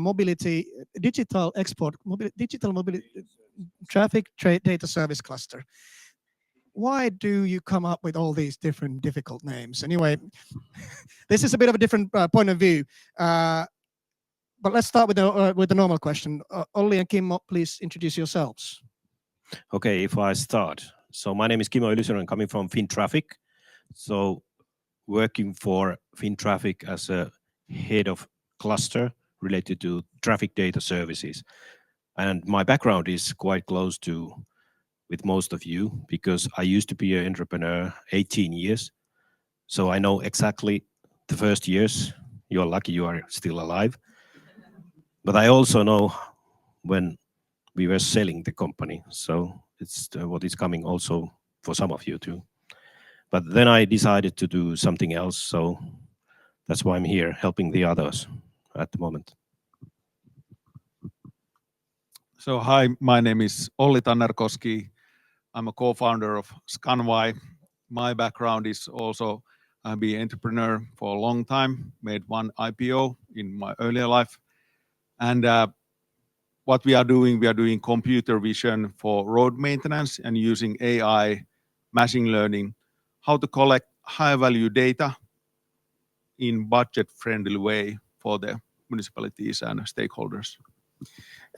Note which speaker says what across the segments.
Speaker 1: mobility, digital export, digital mobility, traffic data service cluster. Why do you come up with all these different difficult names? Anyway, this is a bit of a different point of view. But let's start with the normal question. Olli and Kimmo, please introduce yourselves.
Speaker 2: Okay, if I start. So my name is Kimmo Ylysonen, coming from FinTraffic. So working for FinTraffic as a head of cluster related to traffic data services. And my background is quite close to with most of you because I used to be an entrepreneur 18 years. So I know exactly the first years. You're lucky you are still alive. But I also know when we were selling the company. So it's what is coming also for some of you too. But then I decided to do something else. So that's why I'm here helping the others at the moment.
Speaker 3: So hi, my name is Olli Tannerkoski. I'm a co-founder of ScanwAI. My background is also I've been an entrepreneur for a long time, made one IPO in my earlier life. And what we are doing computer vision for road maintenance and using AI, machine learning, how to collect high value data in budget-friendly way for the municipalities and stakeholders.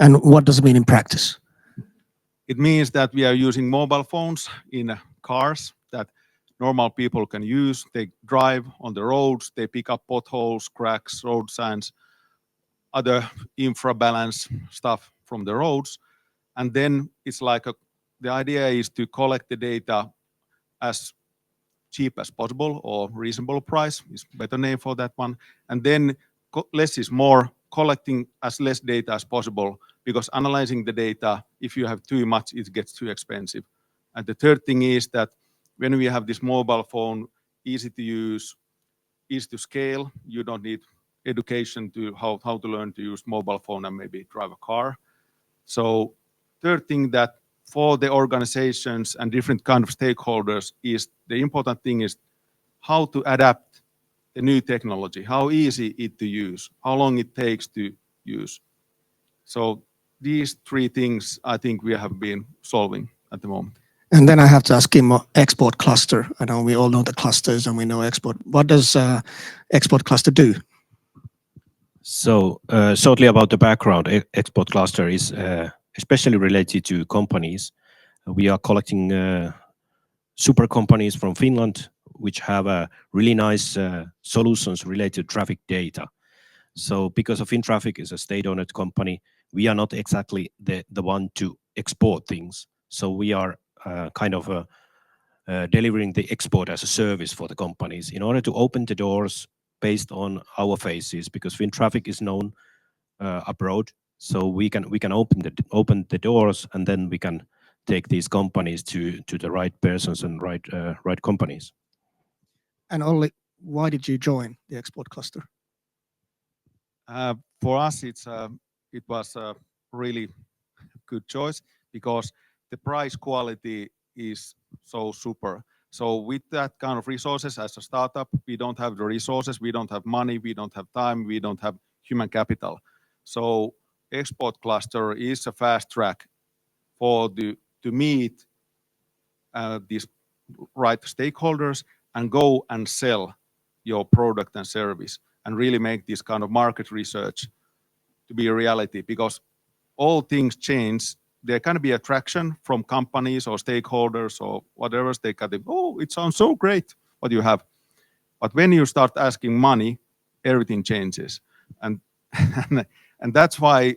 Speaker 1: And what does it mean in practice?
Speaker 3: It means that we are using mobile phones in cars that normal people can use. They drive on the roads, they pick up potholes, cracks, road signs, other infra balance stuff from the roads. And then it's like the idea is to collect the data as cheap as possible, or reasonable price is better name for that one. And then less is more, collecting as less data as possible, because analyzing the data, if you have too much, it gets too expensive. And the third thing is that when we have this mobile phone, easy to use, easy to scale, you don't need education to how to learn to use mobile phone and maybe drive a car. So third thing that for the organizations and different kind of stakeholders is the important thing is how to adapt the new technology, how easy it to use, how long it takes to use. So these three things I think we have been solving at the moment.
Speaker 1: And then I have to ask him, export cluster. I know we all know the clusters and we know export. What does export cluster do?
Speaker 2: So shortly about the background, export cluster is especially related to companies. We are collecting super companies from Finland, which have really nice solutions related to traffic data. So because of FinTraffic is a state-owned company, we are not exactly the one to export things. So we are kind of delivering the export as a service for the companies in order to open the doors based on our faces, because FinTraffic is known abroad. So we can open the doors, and then we can take these companies to the right persons and right companies.
Speaker 1: And Olli, why did you join the export cluster?
Speaker 3: For us, it was a really good choice because the price quality is so super. So with that kind of resources as a startup, we don't have the resources, we don't have money, we don't have time, we don't have human capital. So export cluster is a fast track for to meet these right stakeholders and go and sell your product and service and really make this kind of market research to be a reality, because all things change. There can be attraction from companies or stakeholders or whatever. They can think, oh, it sounds so great what you have. But when you start asking money, everything changes. And and that's why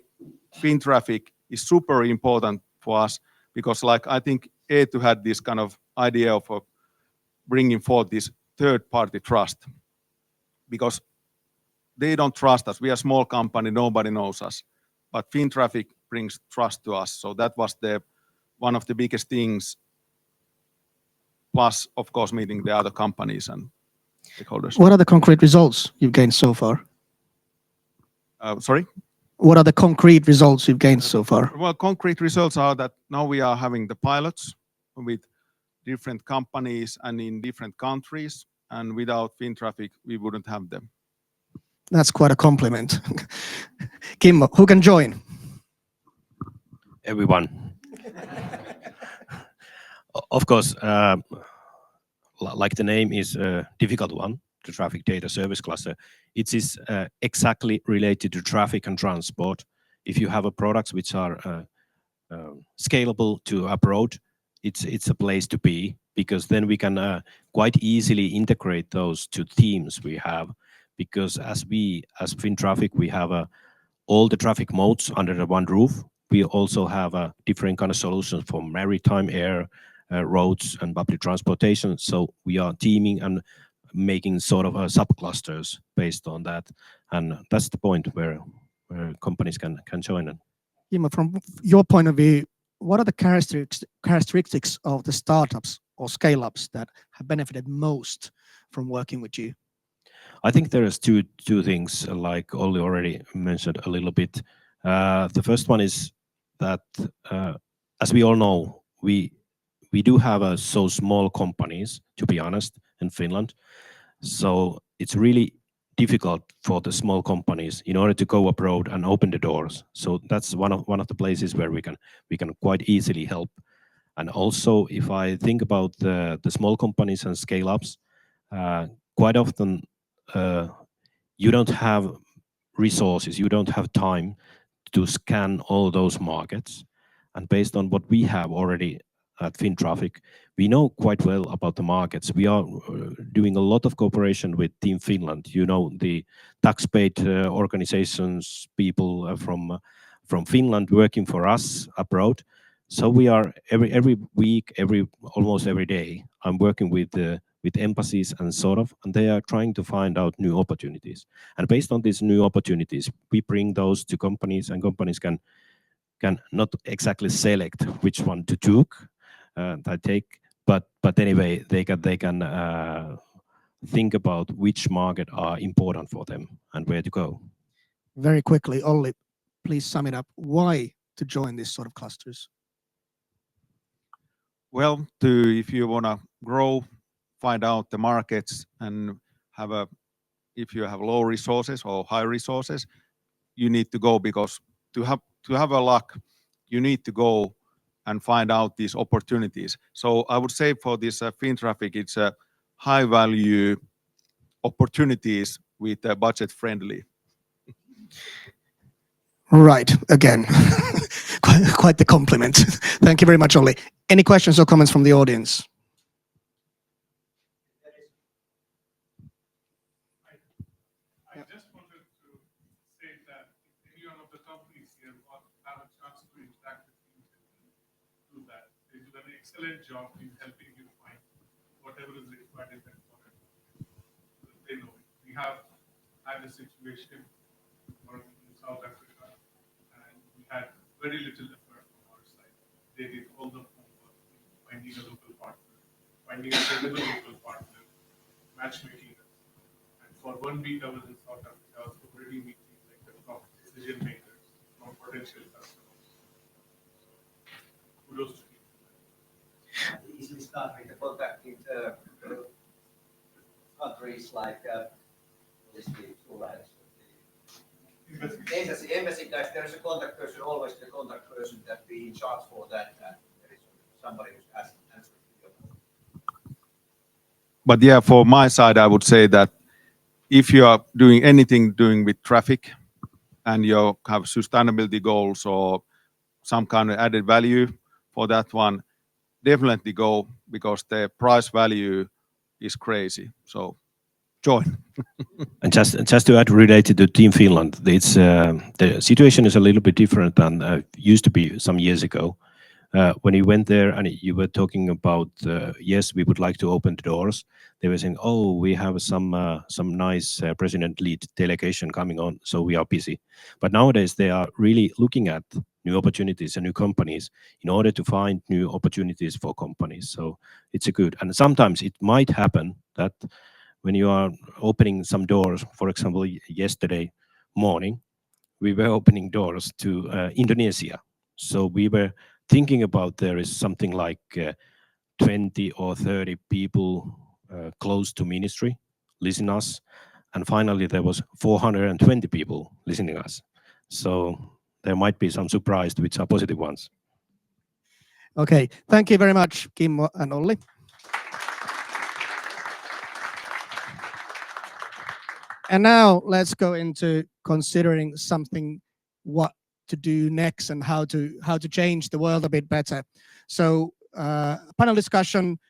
Speaker 3: FinTraffic is super important for us, because like I think Eetu had this kind of idea of bringing forth this third-party trust, because they don't trust us. We are a small company, nobody knows us. But FinTraffic brings trust to us. So that was one of the biggest things. Plus, of course, meeting the other companies and stakeholders.
Speaker 1: What are the concrete results you've gained so far?
Speaker 3: Sorry?
Speaker 1: What are the concrete results you've gained so far?
Speaker 3: Well, concrete results are that now we are having the pilots with different companies and in different countries. And without FinTraffic, we wouldn't have them.
Speaker 1: That's quite a compliment. Kimmo, who can join?
Speaker 2: Everyone. Of course, like the name is a difficult one, the traffic data service cluster. It is exactly related to traffic and transport. If you have a products which are scalable to abroad, it's a place to be, because then we can quite easily integrate those two themes we have. Because as FinTraffic, we have all the traffic modes under the one roof. We also have different kind of solutions for maritime, air, roads, and public transportation. So we are teaming and making sort of subclusters based on that, and that's the point where companies can join in.
Speaker 1: Kimmo, from your point of view, what are the characteristics of the startups or scale-ups that have benefited most from working with you?
Speaker 2: I think there is two things, like Olli already mentioned a little bit. The first one is that, as we all know, we do have so small companies, to be honest, in Finland. So it's really difficult for the small companies in order to go abroad and open the doors. So that's one of the places where we can quite easily help. And also, if I think about the small companies and scale ups, quite often you don't have resources, you don't have time to scan all those markets. And based on what we have already at FinTraffic, we know quite well about the markets. We are doing a lot of cooperation with Team Finland, the tax-paid organizations, people from Finland working for us abroad. So we are every week, almost every day, I'm working with embassies and and they are trying to find out new opportunities. And based on these new opportunities, we bring those to companies, and companies can not exactly select which one to take, but anyway, they can think about which market are important for them and where to go.
Speaker 1: Very quickly, Olli, please sum it up. Why to join these sort of clusters?
Speaker 3: Well, if you want to grow, find out the markets, and if you have low resources or high resources, you need to go, because to have a luck, you need to go and find out these opportunities. So I would say for this FinTraffic, it's a high value opportunities with budget friendly.
Speaker 1: Right, again, quite the compliment. Thank you very much, Olli. Any questions or comments from the audience?
Speaker 4: I just wanted to say that if any one of the companies here have a chance to interact with you, do that. They do an excellent job in helping you find whatever is required in that product. They know it. We have had a situation in South Africa, and we had very little effort from our side. They did all the homework, finding a local partner, finding a credible local partner, matchmaking us. And for 1 week I was in South Africa, I was already meeting like the top decision makers from potential customers. So kudos to you.
Speaker 5: Easily start with the contacting countries like embassy guys. There is a contact person, always the contact person that be in charge for that, and there is somebody who's answering to you.
Speaker 3: But yeah, for my side, I would say that if you are doing anything with traffic and you have sustainability goals or some kind of added value for that one, definitely go, because the price value is crazy. So join.
Speaker 2: And just to add, related to Team Finland, it's the situation is a little bit different than used to be some years ago. When you went there and you were talking about, yes, we would like to open the doors, they were saying, oh, we have some nice president lead delegation coming on, so we are busy. But nowadays they are really looking at new opportunities and new companies in order to find new opportunities for companies. So it's a good, and sometimes it might happen that when you are opening some doors, for example, yesterday morning, we were opening doors to Indonesia. So we were thinking about there is something like 20 or 30 people close to ministry listen us, and finally there was 420 people listening us. So there might be some surprised which are positive ones.
Speaker 1: Okay, thank you very much, Kimmo and Olli. And now let's go into considering something what to do next and how to change the world a bit better. So panel discussion